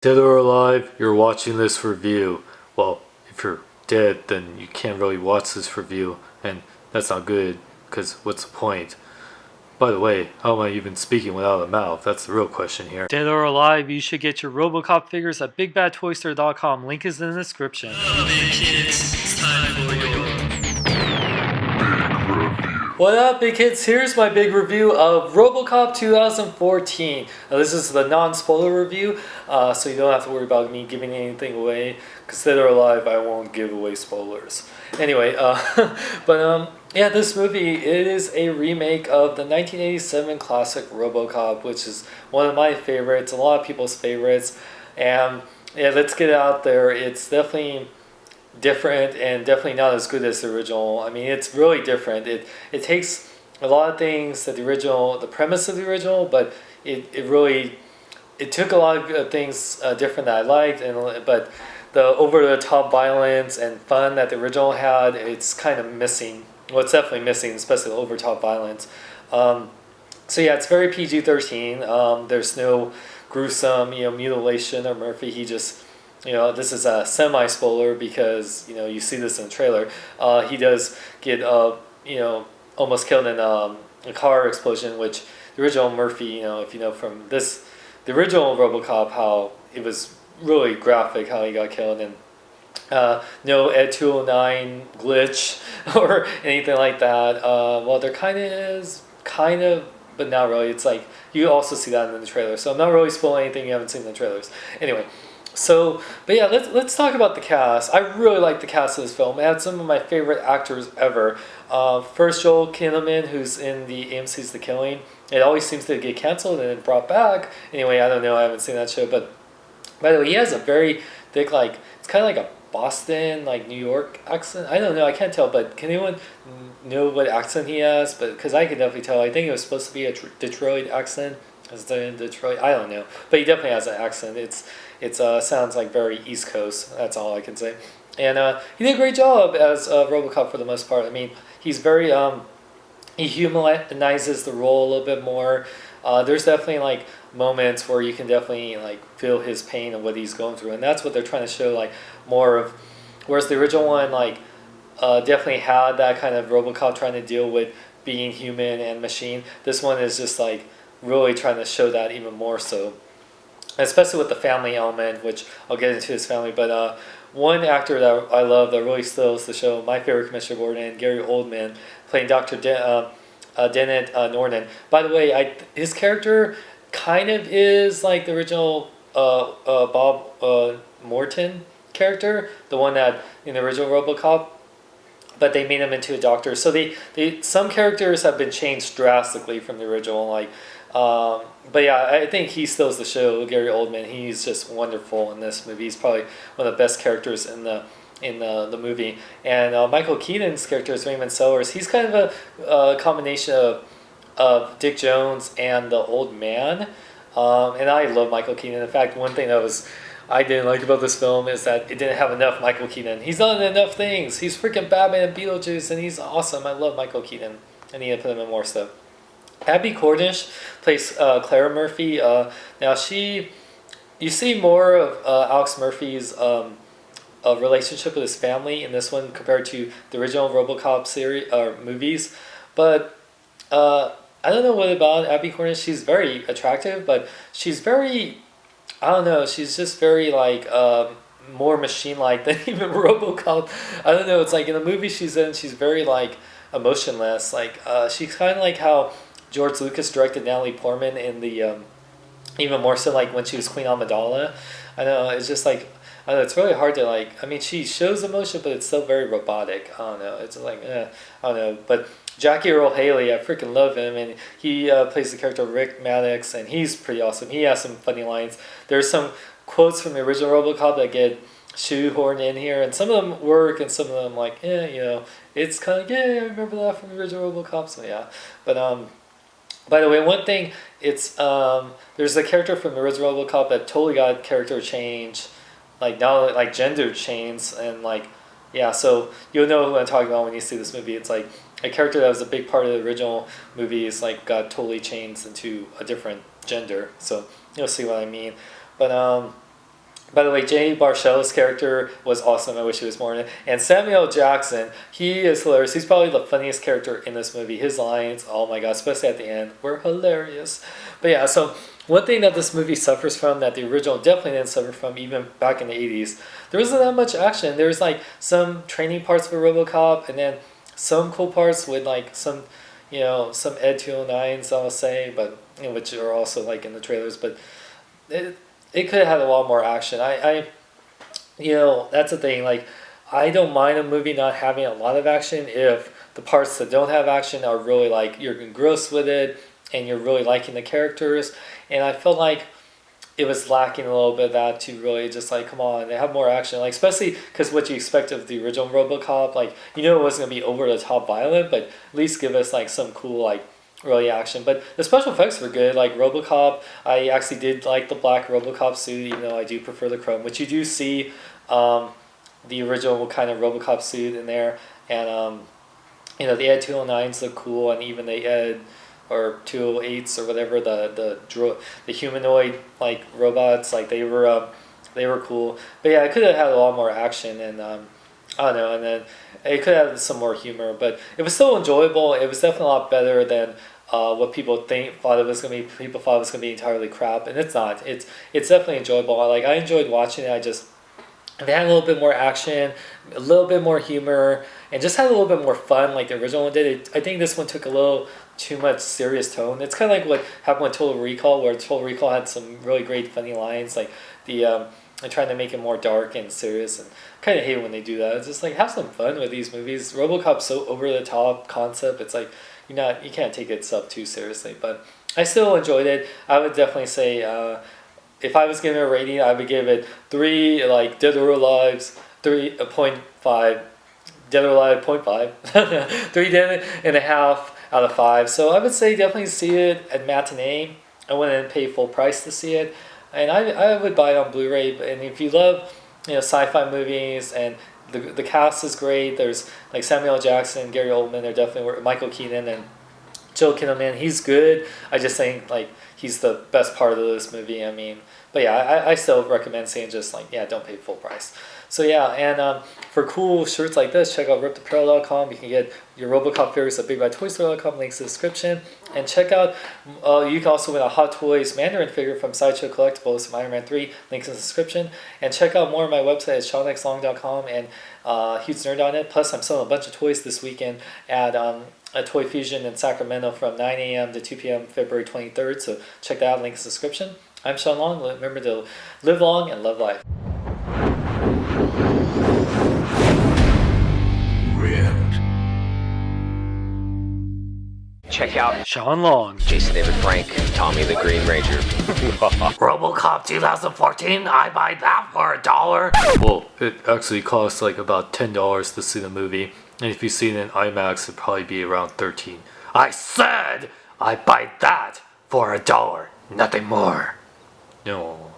Dead or alive, you're watching this review. Well, if you're dead, then you can't really watch this review, and that's not good, because what's the point? By the way, how am I even speaking without a mouth? That's the real question here. Dead or alive, you should get your Robocop figures at BigBadToyStore.com. Link is in the description. Big kids, it's time for your What up, big kids? Here's my big review of Robocop 2014. Now, this is the non-spoiler review, so you don't have to worry about me giving anything away, because Dead or Alive, I won't give away spoilers. Anyway, yeah, this movie, it is a remake of the 1987 classic Robocop, which is one of my favorites, a lot of people's favorites, and yeah, let's get it out there. It's definitely different and definitely not as good as the original. I mean, it's really different. It takes a lot of things that the premise of the original, but it took a lot of things different that I liked, but the over the top violence and fun that the original had, it's kind of missing. Well, it's definitely missing, especially the over top violence. So yeah, it's very PG-13. There's no gruesome, mutilation or Murphy. He just, this is a semi-spoiler because, you see this in the trailer. He does get, almost killed in a car explosion, which the original Murphy, if you know from the original Robocop, how it was really graphic how he got killed, and no Ed 209 glitch or anything like that. Well, there kind of, but not really. It's like you also see that in the trailer, so I'm not really spoiling anything you haven't seen in the trailers. Anyway, so but yeah, let's talk about the cast. I really like the cast of this film. It had some of my favorite actors ever. First, Joel Kinnaman, who's in the AMC's The Killing. It always seems to get canceled and then brought back. Anyway, I don't know. I haven't seen that show, but by the way, he has a very thick, it's kind of like a Boston, New York accent. I don't know. I can't tell, but can anyone know what accent he has? But because I can definitely tell. I think it was supposed to be a Detroit accent. Is it in Detroit? I don't know, but he definitely has an accent. It sounds like very East Coast. That's all I can say. And he did a great job as RoboCop for the most part. I mean, he's very he humanizes the role a little bit more. There's definitely moments where you can definitely feel his pain and what he's going through, and that's what they're trying to show more of. Whereas the original one definitely had that kind of RoboCop trying to deal with being human and machine. This one is just really trying to show that even more so, especially with the family element, which I'll get into his family. But one actor that I love that really steals the show, my favorite Commissioner Gordon, Gary Oldman, playing Dr. Dennett Norton. By the way, his character kind of is like the original Bob Morton character, the one that in the original RoboCop, but they made him into a doctor. So some characters have been changed drastically from the original. But yeah, I think he steals the show. Gary Oldman, he's just wonderful in this movie. He's probably one of the best characters in the movie. And Michael Keaton's character is Raymond Sellers. He's kind of a combination of Dick Jones and the old man. And I love Michael Keaton. In fact, one thing that I didn't like about this film is that it didn't have enough Michael Keaton. He's done enough things. He's freaking Batman and Beetlejuice, and he's awesome. I love Michael Keaton. I need to put him in more stuff. Abby Cornish plays Clara Murphy. Now you see more of Alex Murphy's relationship with his family in this one compared to the original RoboCop series or movies, but I don't know what about Abby Cornish. She's very attractive, but she's very, I don't know. She's just very more machine-like than even RoboCop. I don't know. It's in the movie she's in, she's very emotionless. She's kind of like how George Lucas directed Natalie Portman in the even more so when she was Queen Amidala. I know it's just I don't know, it's really hard to I mean, she shows emotion, but it's still very robotic. I don't know. It's I don't know. But Jackie Earle Haley, I freaking love him, and he plays the character Rick Maddox, and he's pretty awesome. He has some funny lines. There's some quotes from the original RoboCop that get shoehorned in here, and some of them work, and some of them it's kind of I remember that from the original RoboCop. So yeah, but by the way, one thing, it's there's a character from the original RoboCop that totally got character change, now gender change, and yeah, so you'll know who I'm talking about when you see this movie. It's a character that was a big part of the original movie is got totally changed into a different gender. So you'll see what I mean. But By the way, Jay Baruchel's character was awesome. I wish he was more in it. And Samuel Jackson, he is hilarious. He's probably the funniest character in this movie. His lines, oh my god, especially at the end, were hilarious. But yeah, so one thing that this movie suffers from that the original definitely didn't suffer from, even back in the 80s, there wasn't that much action. There's like some training parts for Robocop, and then some cool parts with like some, some Ed 209s, I'll say, but which are also like in the trailers, but it could have had a lot more action. That's the thing. Like, I don't mind a movie not having a lot of action if the parts that don't have action are really like you're engrossed with it and you're really liking the characters. And I felt like it was lacking a little bit of that to really just like, come on, they have more action. Like, especially because what you expect of the original RoboCop, like, it wasn't gonna be over the top violent, but at least give us like some cool like early action. But the special effects were good. Like Robocop, I actually did like the black Robocop suit, even though I do prefer the chrome, which you do see the original kind of Robocop suit in there. And the Ed 209s look cool, and even the Ed or 208s or whatever, the humanoid like robots, like they were cool. But yeah, it could have had a lot more action, and I don't know, and then it could have some more humor, but it was still enjoyable. It was definitely a lot better than what people thought it was gonna be. People thought it was gonna be entirely crap, and it's not. It's definitely enjoyable. I enjoyed watching it. If they had a little bit more action, a little bit more humor, and just had a little bit more fun like the original one did. I think this one took a little too much serious tone. It's kind of like what happened with Total Recall, where Total Recall had some really great funny lines, like they're trying to make it more dark and serious, and kind of hate when they do that. It's just like, have some fun with these movies. RoboCop's so over the top concept. It's like you can't take itself too seriously. But I still enjoyed it. I would definitely say if I was giving a rating, I would give it 3 like Dead or Alive's 3.5. Dead or Alive 0.5. 3 dead and a half out of 5. So I would say definitely see it at matinee. I wouldn't pay full price to see it. And I would buy it on Blu-ray. And if you love sci-fi movies, and the cast is great. There's like Samuel Jackson, Gary Oldman. They're definitely Michael Keaton and Joe Kinnaman. He's good. I just think like he's the best part of this movie. I mean, but yeah, I still recommend saying just like, yeah, don't pay full price. So yeah, and for cool shirts like this, check out riptheapparel.com. You can get your Robocop figures at bigbadtoystore.com, links in the description. And check out, you can also win a Hot Toys Mandarin figure from Sideshow Collectibles from Iron Man 3, links in the description. And check out more on my website at seanxlong.com and hugenerd.net. Plus, I'm selling a bunch of toys this weekend at a Toy Fusion in Sacramento from 9 a.m. to 2 p.m. February 23rd. So check that out, links in the description. I'm Sean Long. Remember to live long and love life. Check out Sean Long. Jason David Frank, Tommy the Green Ranger. Robocop 2014, I buy that for $1. Well, it actually costs like about $10 to see the movie. And if you see it in IMAX, it'd probably be around $13. I said I buy that for $1. Nothing more. No.